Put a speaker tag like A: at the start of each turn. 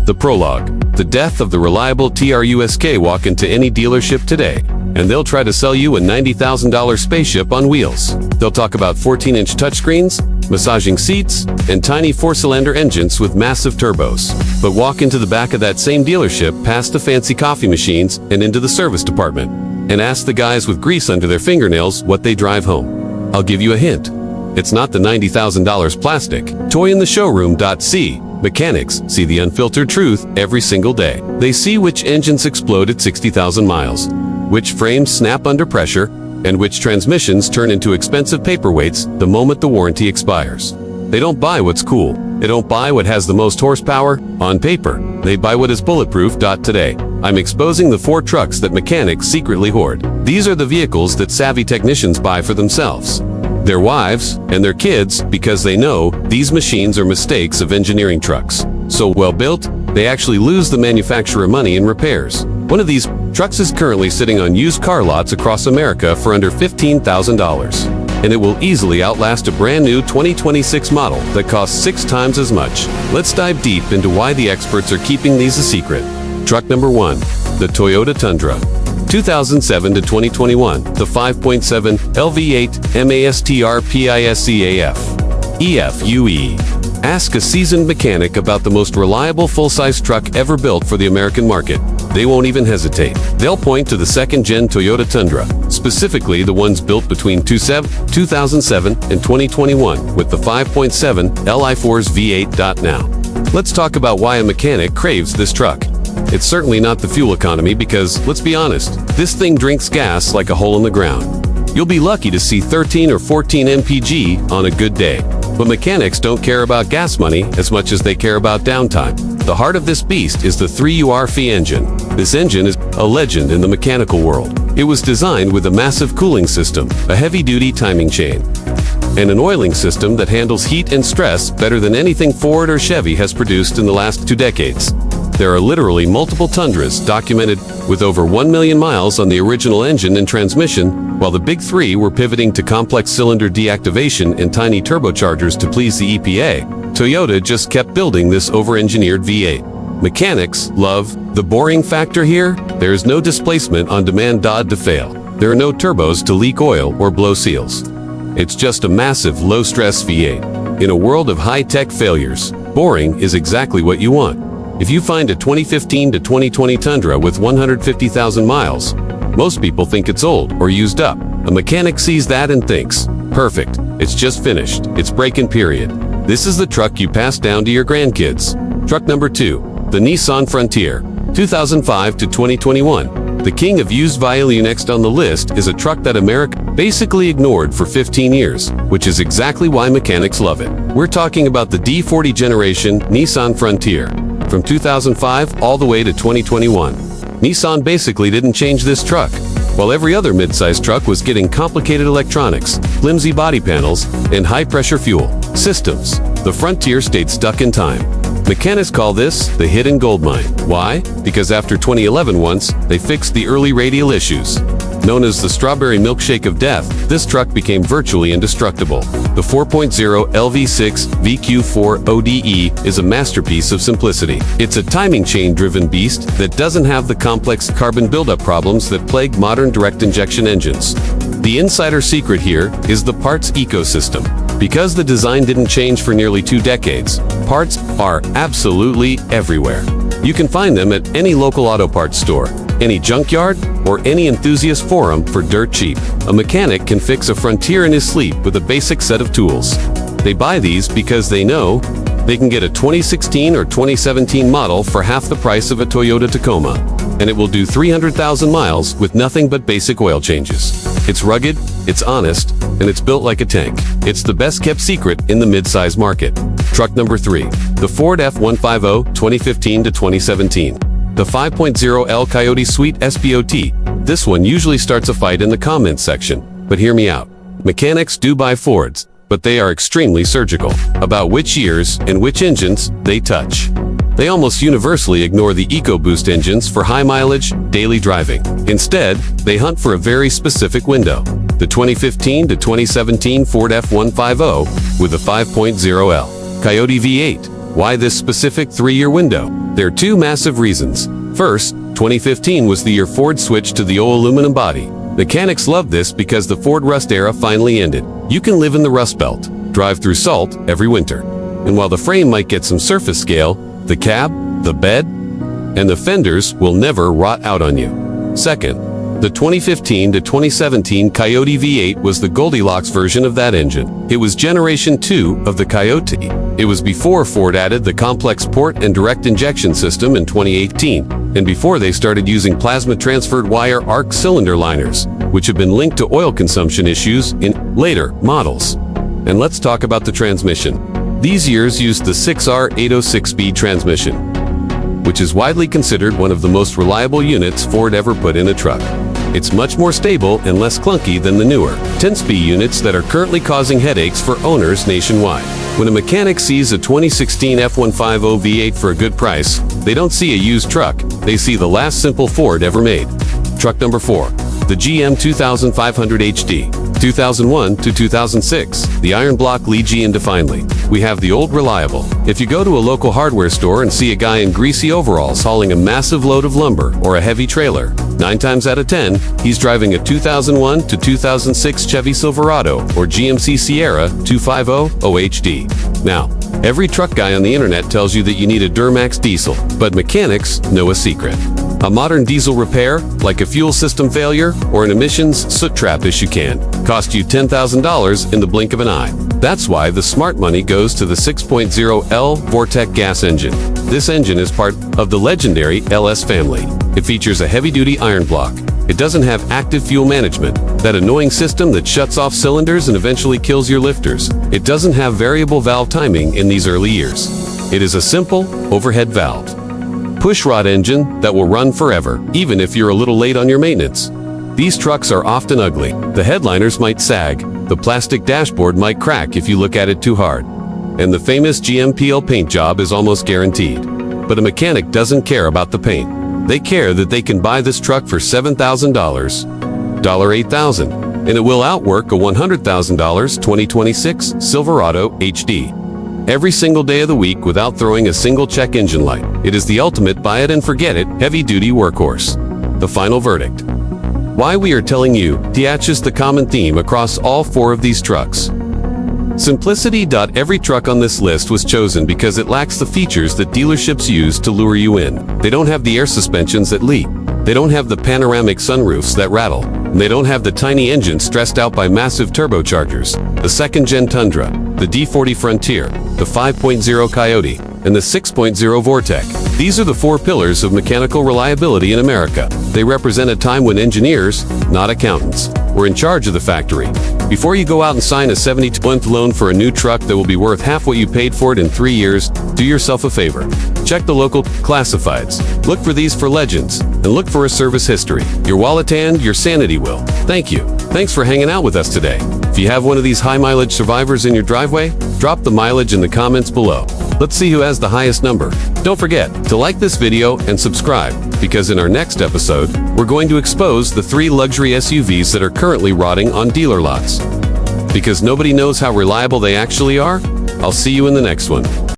A: The prologue. The death of the reliable TRUSK. Walk into any dealership today, and they'll try to sell you a $90,000 spaceship on wheels. They'll talk about 14-inch touchscreens, massaging seats, and tiny four-cylinder engines with massive turbos. But walk into the back of that same dealership, past the fancy coffee machines, and into the service department, and ask the guys with grease under their fingernails what they drive home. I'll give you a hint. It's not the $90,000 plastic toy in the showroom. See, mechanics see the unfiltered truth every single day. They see which engines explode at 60,000 miles, which frames snap under pressure, and which transmissions turn into expensive paperweights the moment the warranty expires. They don't buy what's cool. They don't buy what has the most horsepower on paper. They buy what is bulletproof. Today, I'm exposing the 4 trucks that mechanics secretly hoard. These are the vehicles that savvy technicians buy for themselves, their wives, and their kids, because they know these machines are mistakes of engineering trucks. So well built, they actually lose the manufacturer money in repairs. One of these trucks is currently sitting on used car lots across America for under $15,000. And it will easily outlast a brand new 2026 model that costs 6 times as much. Let's dive deep into why the experts are keeping these a secret. Truck number 1, the Toyota Tundra. 2007 to 2021, the 5.7 LV8 MASTR PISCAF EFUE. Ask a seasoned mechanic about the most reliable full-size truck ever built for the American market. They won't even hesitate. They'll point to the second-gen Toyota Tundra, specifically the ones built between 2007 and 2021 with the 5.7 Li4's V8. Now, let's talk about why a mechanic craves this truck. It's certainly not the fuel economy because, let's be honest, this thing drinks gas like a hole in the ground. You'll be lucky to see 13 or 14 mpg on a good day. But mechanics don't care about gas money as much as they care about downtime. The heart of this beast is the 3URF engine. This engine is a legend in the mechanical world. It was designed with a massive cooling system, a heavy-duty timing chain, and an oiling system that handles heat and stress better than anything Ford or Chevy has produced in the last 2 decades. There are literally multiple Tundras documented with over 1 million miles on the original engine and transmission, while the big 3 were pivoting to complex cylinder deactivation and tiny turbochargers to please the EPA. Toyota just kept building this over-engineered V8. Mechanics love the boring factor here. There is no displacement on demand to fail. There are no turbos to leak oil or blow seals. It's just a massive low-stress V8. In a world of high-tech failures, boring is exactly what you want. If you find a 2015 to 2020 Tundra with 150,000 miles, most people think it's old or used up. A mechanic sees that and thinks, perfect, it's just finished, it's break-in period. This is the truck you pass down to your grandkids. Truck number 2, the Nissan Frontier, 2005 to 2021. The king of used value. Next on the list is a truck that America basically ignored for 15 years, which is exactly why mechanics love it. We're talking about the D40 generation Nissan Frontier. From 2005 all the way to 2021. Nissan basically didn't change this truck. While every other midsize truck was getting complicated electronics, flimsy body panels, and high-pressure fuel systems, the Frontier stayed stuck in time. Mechanics call this the hidden gold mine. Why? Because after 2011 once, they fixed the early radial issues. Known as the strawberry milkshake of death, this truck became virtually indestructible. The 4.0 LV6 VQ4 ODE is a masterpiece of simplicity. It's a timing chain-driven beast that doesn't have the complex carbon buildup problems that plague modern direct injection engines. The insider secret here is the parts ecosystem. Because the design didn't change for nearly 2 decades, parts are absolutely everywhere. You can find them at any local auto parts store, any junkyard, or any enthusiast forum for dirt cheap. A mechanic can fix a Frontier in his sleep with a basic set of tools. They buy these because they know they can get a 2016 or 2017 model for half the price of a Toyota Tacoma, and it will do 300,000 miles with nothing but basic oil changes. It's rugged, it's honest, and it's built like a tank. It's the best-kept secret in the mid-size market. Truck number 3, the Ford F-150 2015 to 2017. The 5.0 L Coyote Suite SPOT. This one usually starts a fight in the comments section, but hear me out. Mechanics do buy Fords, but they are extremely surgical about which years and which engines they touch. They almost universally ignore the EcoBoost engines for high mileage, daily driving. Instead, they hunt for a very specific window, the 2015 to 2017 Ford F-150 with the 5.0L Coyote V8. Why this specific 3-year window? There are two massive reasons. First, 2015 was the year Ford switched to the all-aluminum body. Mechanics loved this because the Ford Rust era finally ended. You can live in the Rust Belt, drive through salt every winter. And while the frame might get some surface scale, the cab, the bed, and the fenders will never rot out on you. Second, the 2015 to 2017 Coyote V8 was the Goldilocks version of that engine. It was generation 2 of the Coyote. It was before Ford added the complex port and direct injection system in 2018, and before they started using plasma-transferred wire arc cylinder liners, which have been linked to oil consumption issues in later models. And let's talk about the transmission. These years used the 6R 806-speed transmission, which is widely considered one of the most reliable units Ford ever put in a truck. It's much more stable and less clunky than the newer 10-speed units that are currently causing headaches for owners nationwide. When a mechanic sees a 2016 F-150 V8 for a good price, they don't see a used truck, they see the last simple Ford ever made. Truck number 4. The GM 2500 HD. 2001 to 2006, the iron block Lee GM Definely. We have the old reliable. If you go to a local hardware store and see a guy in greasy overalls hauling a massive load of lumber or a heavy trailer, 9 times out of 10, he's driving a 2001 to 2006 Chevy Silverado or GMC Sierra 250 OHD. Now, every truck guy on the internet tells you that you need a Duramax diesel, but mechanics know a secret. A modern diesel repair, like a fuel system failure or an emissions soot trap issue can cost you $10,000 in the blink of an eye. That's why the smart money goes to the 6.0L Vortec gas engine. This engine is part of the legendary LS family. It features a heavy-duty iron block. It doesn't have active fuel management, that annoying system that shuts off cylinders and eventually kills your lifters. It doesn't have variable valve timing in these early years. It is a simple overhead valve pushrod engine that will run forever, even if you're a little late on your maintenance. These trucks are often ugly. The headliners might sag, the plastic dashboard might crack if you look at it too hard, and the famous GMPL paint job is almost guaranteed. But a mechanic doesn't care about the paint. They care that they can buy this truck for $7,000, $8,000, and it will outwork a $100,000 2026 Silverado HD. Every single day of the week without throwing a single check engine light. It is the ultimate buy it and forget it heavy-duty workhorse. The final verdict. Why we are telling you, is the common theme across all 4 of these trucks. Simplicity. Every truck on this list was chosen because it lacks the features that dealerships use to lure you in. They don't have the air suspensions that leak. They don't have the panoramic sunroofs that rattle. And they don't have the tiny engines stressed out by massive turbochargers. The 2nd Gen Tundra, the D40 Frontier, the 5.0 Coyote, and the 6.0 Vortec. These are the 4 pillars of mechanical reliability in America. They represent a time when engineers, not accountants, were in charge of the factory. Before you go out and sign a 72-month loan for a new truck that will be worth half what you paid for it in 3 years, do yourself a favor. Check the local classifieds. Look for these for legends, and look for a service history. Your wallet and your sanity will. Thank you. Thanks for hanging out with us today. If you have one of these high-mileage survivors in your driveway, drop the mileage in the comments below. Let's see who has the highest number. Don't forget to like this video and subscribe, because in our next episode, we're going to expose the 3 luxury SUVs that are currently rotting on dealer lots. Because nobody knows how reliable they actually are, I'll see you in the next one.